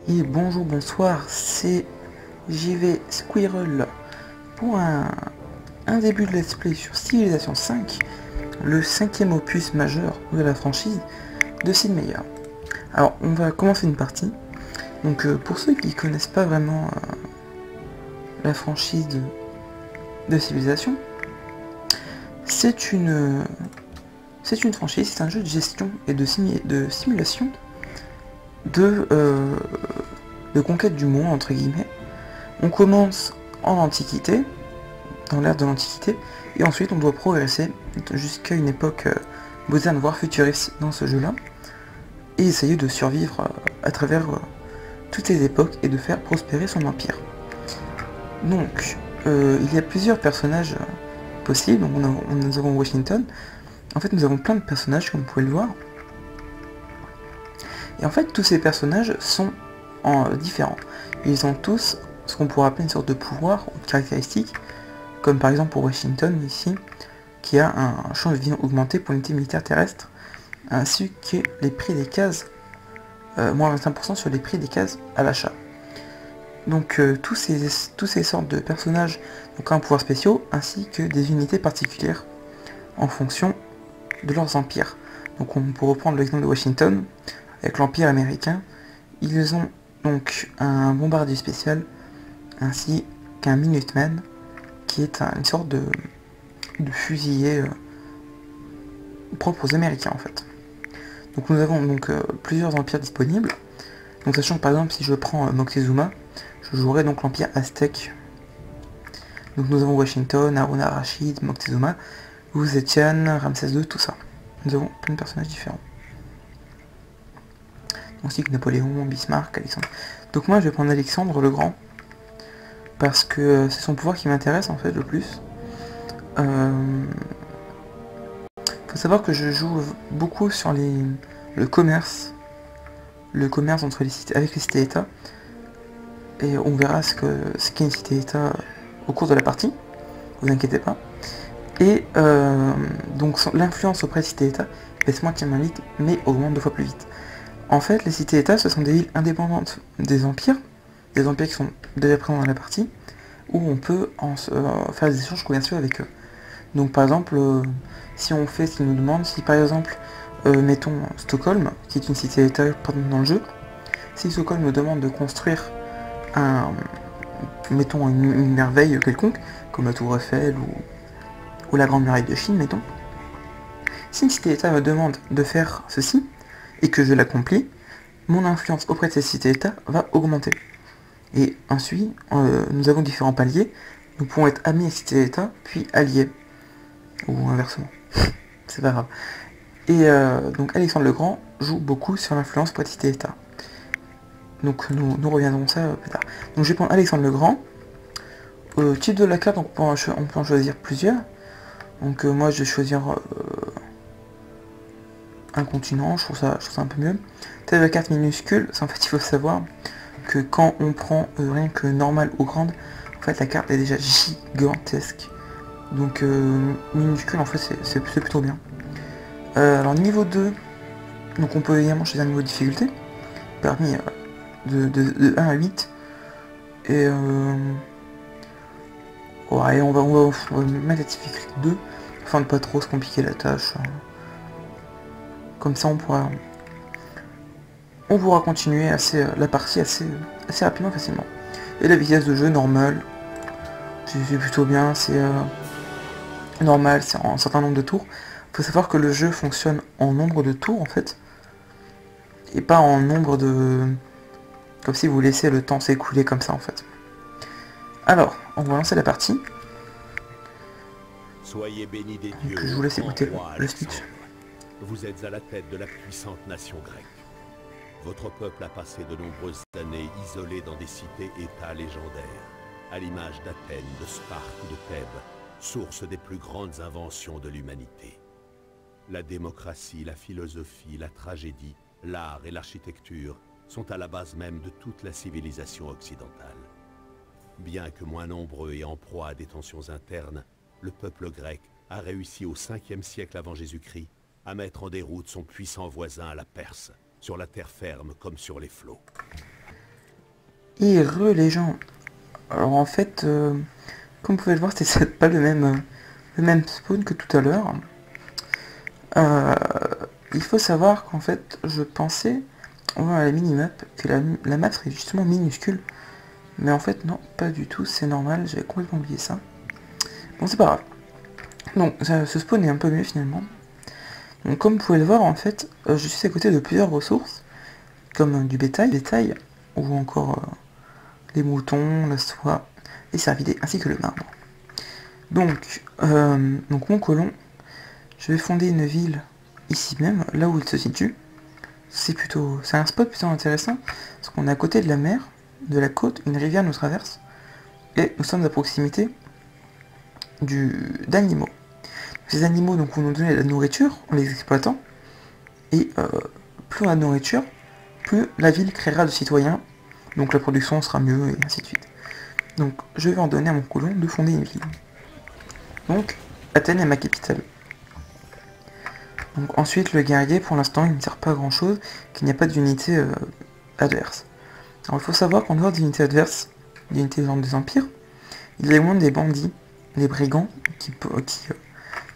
Et bonjour, bonsoir, c'est JV Squirrel pour un début de let's play sur Civilization 5, le cinquième opus majeur de la franchise de Sid Meier. Alors, on va commencer une partie. Donc, pour ceux qui connaissent pas vraiment la franchise de Civilization, c'est une franchise, c'est un jeu de gestion et de simulation de conquête du monde, entre guillemets. On commence en Antiquité, dans l'ère de l'Antiquité, et ensuite on doit progresser jusqu'à une époque moderne, voire futuriste dans ce jeu-là, et essayer de survivre à travers toutes les époques et de faire prospérer son empire. Donc, il y a plusieurs personnages possibles. Donc, nous avons Washington. En fait, nous avons plein de personnages, comme vous pouvez le voir. Et en fait, tous ces personnages sont différents. Ils ont tous ce qu'on pourrait appeler une sorte de pouvoir ou de caractéristiques, comme par exemple pour Washington ici, qui a un champ de vision augmenté pour l'unité militaire terrestre, ainsi que les prix des cases, moins 25% sur les prix des cases à l'achat. Donc tous ces sortes de personnages ont un pouvoir spéciaux, ainsi que des unités particulières en fonction de leurs empires. Donc on peut reprendre l'exemple de Washington, avec l'Empire américain, ils ont donc un bombardier spécial, ainsi qu'un Minuteman, qui est une sorte de fusilier propre aux Américains en fait. Donc nous avons donc plusieurs empires disponibles. Donc sachant que par exemple si je prends Moctezuma, je jouerai donc l'empire aztèque. Donc nous avons Washington, Harun al-Rashid, Moctezuma, Wu Zetian, Ramsès II, tout ça. Nous avons plein de personnages différents. Ainsi que Napoléon, Bismarck, Alexandre. Donc moi je vais prendre Alexandre le Grand, parce que c'est son pouvoir qui m'intéresse en fait le plus. Faut savoir que je joue beaucoup sur le commerce entre les cités, avec les cités-états, et on verra ce qu'est une cité-état au cours de la partie, vous inquiétez pas. Et donc l'influence auprès des cités-états baisse moins qu'un vite, mais augmente 2 fois plus vite. En fait, les cités-états, ce sont des villes indépendantes des empires qui sont déjà présents dans la partie, où on peut faire des échanges commerciaux avec eux. Donc par exemple, si on fait ce qu'ils nous demandent, si par exemple, mettons Stockholm, qui est une cité-état dans le jeu, si Stockholm nous demande de construire mettons une merveille quelconque, comme la Tour Eiffel ou la Grande Muraille de Chine, mettons, si une cité-état me demande de faire ceci, et que je l'accomplis, mon influence auprès de ces cités-états va augmenter. Et ensuite, nous avons différents paliers. Nous pouvons être amis avec cités-états, puis alliés. Ou inversement. C'est pas grave. Et donc Alexandre le Grand joue beaucoup sur l'influence auprès de cités-états. Donc nous reviendrons ça plus tard. Donc je vais prendre Alexandre le Grand. Type de la carte, donc on peut en choisir plusieurs. Donc moi je vais choisir un continent, je trouve ça un peu mieux. Taille de la carte minuscule, en fait il faut savoir que quand on prend rien que normal ou grande, en fait la carte est déjà gigantesque. Donc minuscule en fait c'est plutôt bien. Alors niveau 2, donc on peut également choisir un niveau de difficulté, parmi de 1 à 8. Et ouais, on va mettre la difficulté 2, afin de pas trop se compliquer la tâche. Comme ça on pourra continuer la partie assez rapidement, facilement. Et la vitesse de jeu normale, c'est plutôt bien, c'est normal, c'est en un certain nombre de tours. Faut savoir que le jeu fonctionne en nombre de tours en fait, et pas en nombre de... comme si vous laissez le temps s'écouler comme ça en fait. Alors, on va lancer la partie. Soyez bénis des dieux. Donc, je vous laisse écouter le speech. Vous êtes à la tête de la puissante nation grecque. Votre peuple a passé de nombreuses années isolé dans des cités-états légendaires, à l'image d'Athènes, de Sparte ou de Thèbes, source des plus grandes inventions de l'humanité. La démocratie, la philosophie, la tragédie, l'art et l'architecture sont à la base même de toute la civilisation occidentale. Bien que moins nombreux et en proie à des tensions internes, le peuple grec a réussi au 5e siècle avant Jésus-Christ à mettre en déroute son puissant voisin, la Perse, sur la terre ferme comme sur les flots. Et les gens. Alors en fait, comme vous pouvez le voir, c'est pas le même spawn que tout à l'heure. Il faut savoir qu'en fait, je pensais, on voit à la minimap, que la map serait justement minuscule. Mais en fait, non, pas du tout, c'est normal, j'avais complètement oublié ça. Bon, c'est pas grave. Donc, ce spawn est un peu mieux finalement. Donc, comme vous pouvez le voir, en fait, je suis à côté de plusieurs ressources, comme du bétail, ou encore les moutons, la soie, les cervidés, ainsi que le marbre. Donc mon colon, je vais fonder une ville ici même, là où il se situe. C'est un spot plutôt intéressant, parce qu'on est à côté de la mer, de la côte, une rivière nous traverse, et nous sommes à proximité d'animaux. Ces animaux donc, vont nous donner de la nourriture en les exploitant, et plus on a de nourriture, plus la ville créera de citoyens, donc la production sera mieux, et ainsi de suite. Donc je vais en donner à mon colon de fonder une ville. Donc Athènes est ma capitale. Donc ensuite le guerrier, pour l'instant il ne sert pas à grand chose, qu'il n'y a pas d'unité adverse. Alors il faut savoir qu'en dehors d'unités adverses, d'unités des empires, il y a également des bandits, des brigands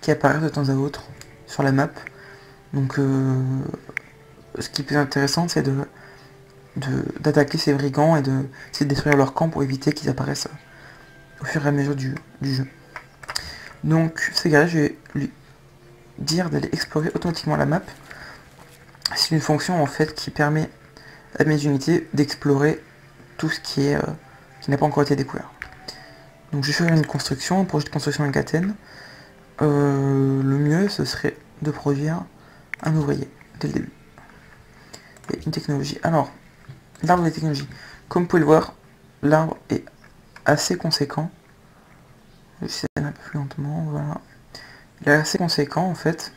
qui apparaissent de temps à autre sur la map. Donc ce qui est plus intéressant, c'est d'attaquer ces brigands et de détruire leur camp pour éviter qu'ils apparaissent au fur et à mesure du jeu. Donc ce gars-là, je vais lui dire d'aller explorer automatiquement la map. C'est une fonction en fait qui permet à mes unités d'explorer tout ce qui n'a pas encore été découvert. Donc je vais faire une construction, un projet de construction avec Athènes. Le mieux ce serait de produire un ouvrier dès le début. Et une technologie. Alors, l'arbre des technologies. Comme vous pouvez le voir, l'arbre est assez conséquent. Je vais essayer un peu plus lentement, voilà. Il est assez conséquent en fait.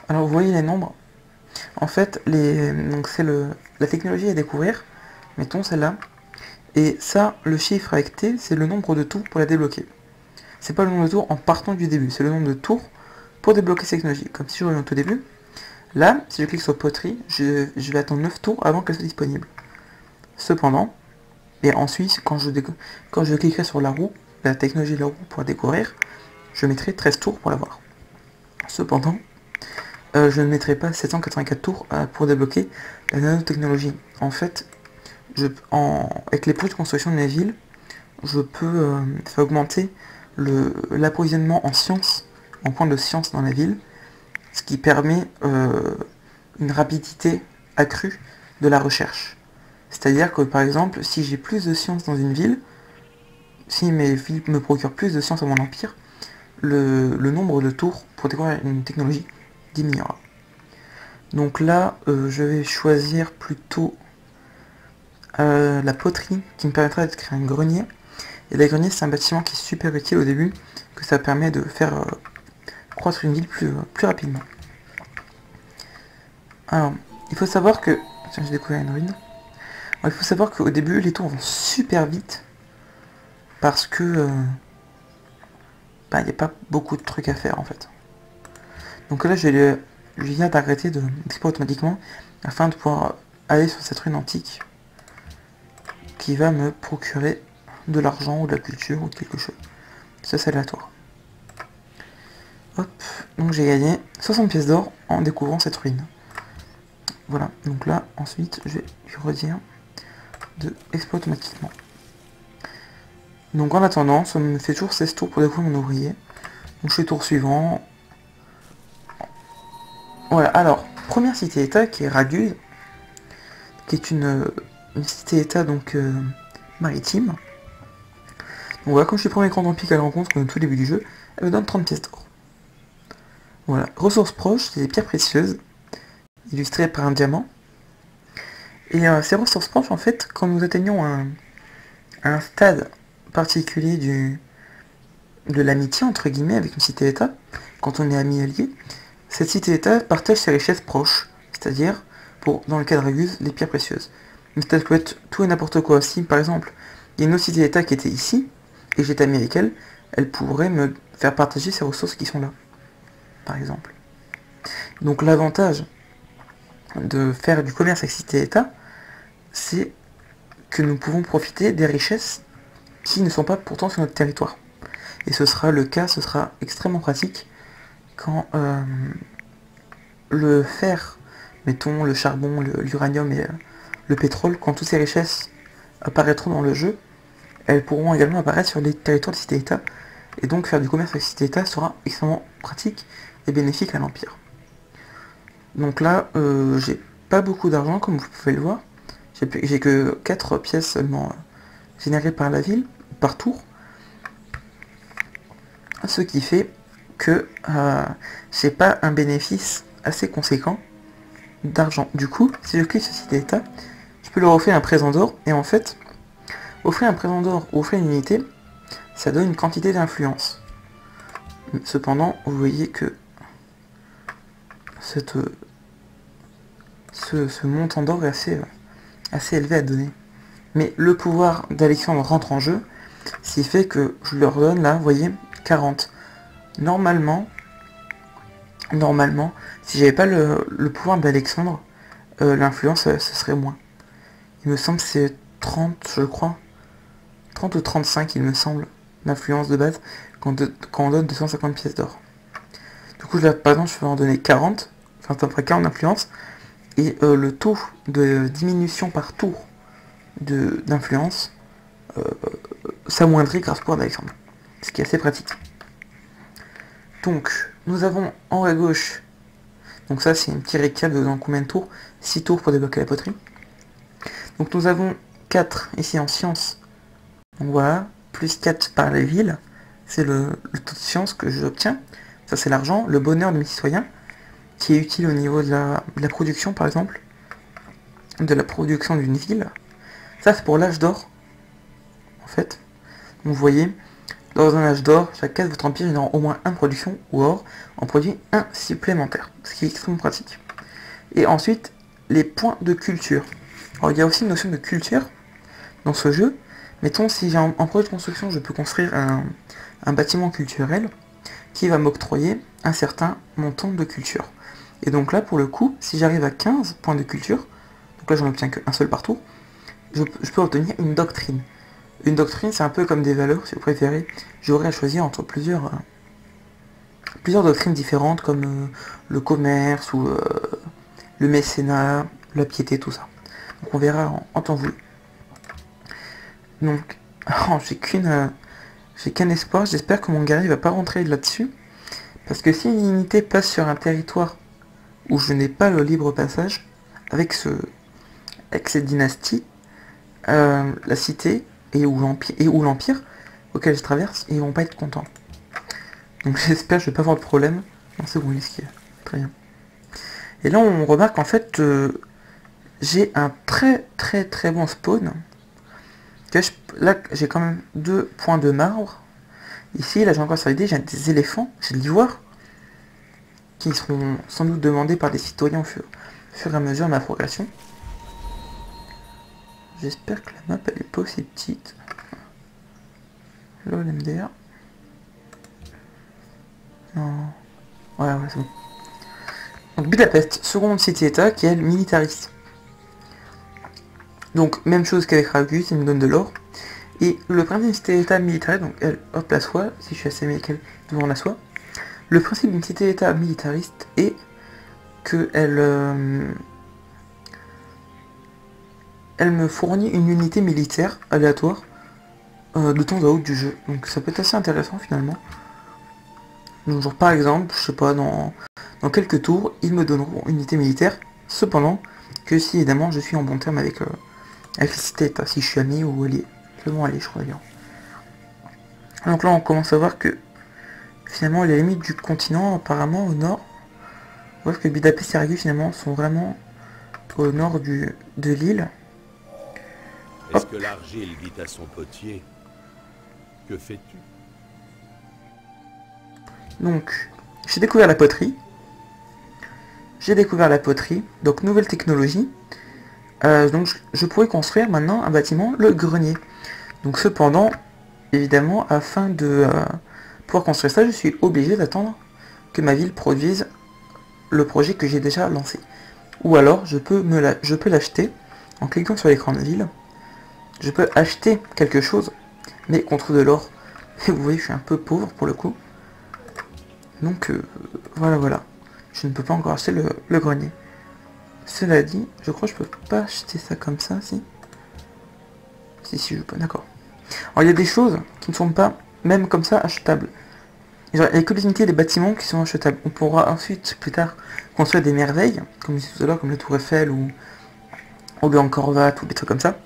Alors vous voyez les nombres. En fait, donc c'est la technologie à découvrir. Mettons celle-là. Et ça, le chiffre avec T, c'est le nombre de tours pour la débloquer. C'est pas le nombre de tours en partant du début, c'est le nombre de tours pour débloquer cette technologie. Comme si je reviens au tout début. Là, si je clique sur poterie, je vais attendre 9 tours avant qu'elle soit disponible. Cependant, et ensuite, quand je cliquerai sur la roue, la technologie de la roue pour la découvrir, je mettrai 13 tours pour l'avoir. Cependant, je ne mettrai pas 784 tours pour débloquer la nanotechnologie. En fait, avec les projets de construction de mes villes, je peux faire augmenter l'approvisionnement en sciences, en points de science dans la ville, ce qui permet une rapidité accrue de la recherche. C'est-à-dire que par exemple, si j'ai plus de sciences dans une ville, si mes villes me procurent plus de sciences à mon empire, le nombre de tours pour découvrir une technologie diminuera. Donc là, je vais choisir plutôt la poterie qui me permettra de créer un grenier. Et le grenier, c'est un bâtiment qui est super utile au début, que ça permet de faire croître une ville plus rapidement. Alors, il faut savoir que... Tiens, j'ai découvert une ruine. Alors, il faut savoir qu'au début, les tours vont super vite, parce que... il n'y a pas beaucoup de trucs à faire en fait. Donc là, je viens d'arrêter d'explorer automatiquement, afin de pouvoir aller sur cette ruine antique, qui va me procurer de l'argent ou de la culture ou de quelque chose. Ça c'est aléatoire. Hop, donc j'ai gagné 60 pièces d'or en découvrant cette ruine. Voilà, donc là ensuite je vais lui redire de explorer automatiquement. Donc en attendant, ça me fait toujours 16 tours pour découvrir mon ouvrier. Donc je fais tour suivant. Voilà, alors, première cité-état qui est Raguse, qui est une cité-état donc maritime. Donc voilà, comme je suis premier grand empire qu'elle rencontre comme au tout début du jeu, elle me donne 30 pièces d'or. Voilà, ressources proches, c'est des pierres précieuses, illustrées par un diamant. Et ces ressources proches, en fait, quand nous atteignons un stade particulier de l'amitié, entre guillemets, avec une cité-état, quand on est amis alliés, cette cité-état partage ses richesses proches, c'est-à-dire, dans le cas de Raguse, les pierres précieuses. Mais ça peut être tout et n'importe quoi. Si, par exemple, il y a une autre cité-état qui était ici, et j'étais ami avec elle, elle pourrait me faire partager ces ressources qui sont là, par exemple. Donc l'avantage de faire du commerce avec cité-état, c'est que nous pouvons profiter des richesses qui ne sont pas pourtant sur notre territoire. Et ce sera le cas, ce sera extrêmement pratique quand le fer, mettons le charbon, l'uranium et le pétrole, quand toutes ces richesses apparaîtront dans le jeu, elles pourront également apparaître sur les territoires de cité-état, et donc faire du commerce avec cité-état sera extrêmement pratique et bénéfique à l'Empire. Donc là, j'ai pas beaucoup d'argent comme vous pouvez le voir, j'ai que 4 pièces seulement générées par la ville, par tour, ce qui fait que j'ai pas un bénéfice assez conséquent d'argent. Du coup, si je clique sur cité-état, je peux leur offrir un présent d'or, et en fait, offrir un présent d'or ou offrir une unité, ça donne une quantité d'influence. Cependant, vous voyez que ce montant d'or est assez élevé à donner. Mais le pouvoir d'Alexandre rentre en jeu, ce qui fait que je leur donne là, vous voyez, 40. Normalement, si j'avais pas le pouvoir d'Alexandre, l'influence, ce serait moins. Il me semble que c'est 30, je crois. 30 ou 35, il me semble, d'influence de base, quand on donne 250 pièces d'or. Du coup, là, par exemple, je vais en donner 40, enfin, ça me ferait 40 d'influence, et le taux de diminution par tour d'influence s'amoindrit grâce au pouvoir d'Alexandre, ce qui est assez pratique. Donc, nous avons en haut à gauche, donc ça c'est un petit récap de dans combien de tours, 6 tours pour débloquer la poterie. Donc nous avons 4 ici en science, donc voilà, plus 4 par les villes, c'est le taux de science que j'obtiens, ça c'est l'argent, le bonheur de mes citoyens, qui est utile au niveau de la production par exemple, de la production d'une ville. Ça c'est pour l'âge d'or, en fait. Donc vous voyez, dans un âge d'or, chaque case de votre empire génère au moins 1 production ou or en produit 1 supplémentaire, ce qui est extrêmement pratique. Et ensuite, les points de culture. Alors il y a aussi une notion de culture dans ce jeu. Mettons, si j'ai un projet de construction, je peux construire un bâtiment culturel qui va m'octroyer un certain montant de culture. Et donc là, pour le coup, si j'arrive à 15 points de culture, donc là j'en obtiens qu'un seul par tour, je peux obtenir une doctrine. Une doctrine, c'est un peu comme des valeurs, si vous préférez. J'aurai à choisir entre plusieurs doctrines différentes, comme le commerce, ou le mécénat, la piété, tout ça. Donc on verra en temps voulu. Donc, j'ai qu'un espoir, j'espère que mon guerrier va pas rentrer là-dessus. Parce que si une unité passe sur un territoire où je n'ai pas le libre passage, avec cette dynastie, la cité ou l'empire auquel je traverse, ils vont pas être contents. Donc j'espère que je vais pas avoir de problème. Non, c'est bon, il esquive. Très bien. Et là on remarque en fait j'ai un très bon spawn. Là j'ai quand même 2 points de marbre. Ici, là j'ai encore sur l'idée, j'ai des éléphants, j'ai de l'ivoire, qui seront sans doute demandés par des citoyens au fur et à mesure de ma progression. J'espère que la map elle est pas aussi petite. Là l'MDR. Non. Ouais, c'est bon. Donc Budapest, seconde cité-état qui est elle militariste. Donc même chose qu'avec Ragus, il me donne de l'or. Et le principe d'une cité-état militariste, donc elle, hop, la soie, si je suis assez qu'elle devant la soie. Le principe d'une cité-état militariste est que elle me fournit une unité militaire aléatoire de temps à autre du jeu. Donc ça peut être assez intéressant finalement. Donc genre par exemple, je sais pas, dans quelques tours, ils me donneront une unité militaire. Cependant, que si évidemment je suis en bon terme avec la cité-état, si je suis ami ou allié. Seulement allié, je crois d'ailleurs. Donc là on commence à voir que finalement les limites du continent apparemment au nord. On voit que Budapest et Ragus finalement sont vraiment au nord de l'île. Est-ce que l'argile dit à son potier? Que fais-tu? Donc, j'ai découvert la poterie. Donc nouvelle technologie. Donc je pourrais construire maintenant un bâtiment, le grenier. Donc cependant, évidemment, afin de pouvoir construire ça, je suis obligé d'attendre que ma ville produise le projet que j'ai déjà lancé. Ou alors, je peux l'acheter en cliquant sur l'écran de ville. je peux acheter quelque chose, mais contre de l'or. Et vous voyez, je suis un peu pauvre pour le coup. Donc voilà. Je ne peux pas encore acheter le grenier. Cela dit, je crois que je peux pas acheter ça comme ça, si. Si, je peux, d'accord. Alors il y a des choses qui ne sont pas, même comme ça, achetables. Il n'y a que les unités des bâtiments qui sont achetables. On pourra ensuite, plus tard, construire des merveilles, comme je disais tout à l'heure, comme la Tour Eiffel ou bien Corvat ou des trucs comme ça.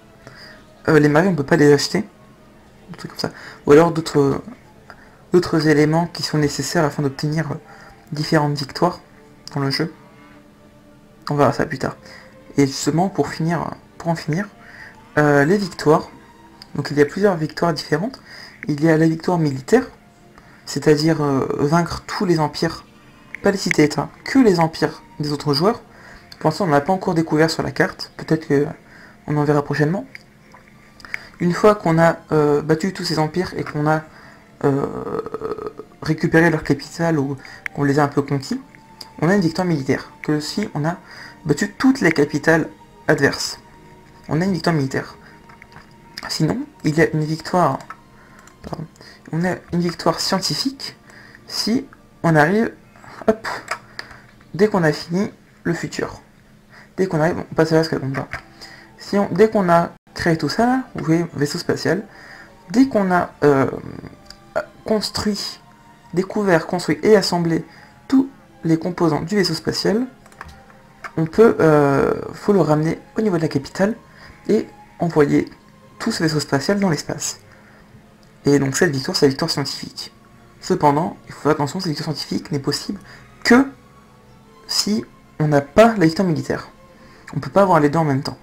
Les merveilles, on peut pas les acheter. Des trucs comme ça. Ou alors d'autres éléments qui sont nécessaires afin d'obtenir différentes victoires dans le jeu. On verra ça plus tard. Et justement, pour en finir, les victoires. Donc il y a plusieurs victoires différentes. Il y a la victoire militaire, c'est-à-dire vaincre tous les empires, pas les cités-états, que les empires des autres joueurs. Pour l'instant, on n'a pas encore découvert sur la carte. Peut-être qu'on en verra prochainement. Une fois qu'on a battu tous ces empires et qu'on a récupéré leur capitale ou qu'on les a un peu conquis, on a une victoire militaire. Que si on a battu toutes les capitales adverses, on a une victoire militaire. Sinon, il y a une victoire, on a une victoire scientifique si on arrive, hop, dès qu'on a fini le futur. Dès qu'on arrive, on passe à ce qu'elle compte pas. Dès qu'on a créé tout ça, là, vous voyez, vaisseau spatial, dès qu'on a découvert, construit et assemblé tous les composants du vaisseau spatial, on peut, faut le ramener au niveau de la capitale et envoyer tout ce vaisseau spatial dans l'espace. Et donc cette victoire, c'est la victoire scientifique. Cependant, il faut faire attention, cette victoire scientifique n'est possible que si on n'a pas la victoire militaire. On peut pas avoir les deux en même temps.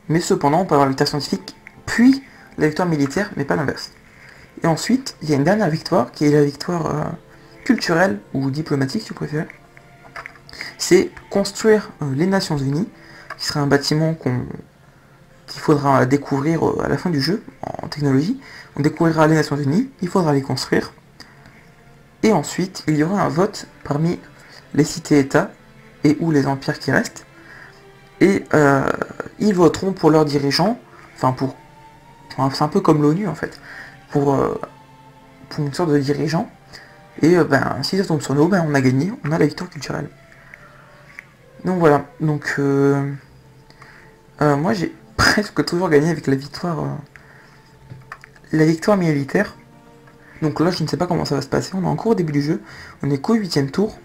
Mais cependant, on peut avoir la victoire scientifique, puis la victoire militaire, mais pas l'inverse. Et ensuite, il y a une dernière victoire, qui est la victoire culturelle, ou diplomatique si vous préférez. C'est construire les Nations Unies, qui sera un bâtiment qu'il faudra découvrir à la fin du jeu, en technologie. On découvrira les Nations Unies, il faudra les construire. Et ensuite, il y aura un vote parmi les cités-états, et ou les empires qui restent. Et ils voteront pour leurs dirigeants, c'est un peu comme l'ONU en fait, pour une sorte de dirigeant. Et si ça tombe sur nous, on a gagné, on a la victoire culturelle. Donc voilà, donc moi j'ai presque toujours gagné avec la victoire militaire. Donc là je ne sais pas comment ça va se passer, on est encore au début du jeu, on est qu'au 8ème tour.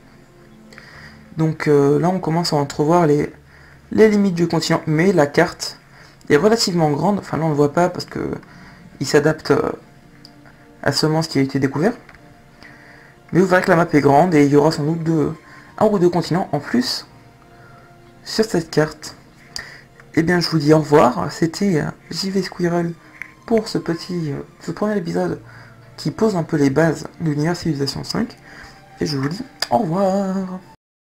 Donc là on commence à entrevoir les limites du continent, mais la carte est relativement grande, enfin là on ne le voit pas parce que il s'adapte à seulement ce qui a été découvert. Mais vous verrez que la map est grande et il y aura sans doute un ou deux continents en plus sur cette carte. Et bien je vous dis au revoir, c'était JV Squirrel pour ce premier épisode qui pose un peu les bases de l'univers Civilization 5. Et je vous dis au revoir.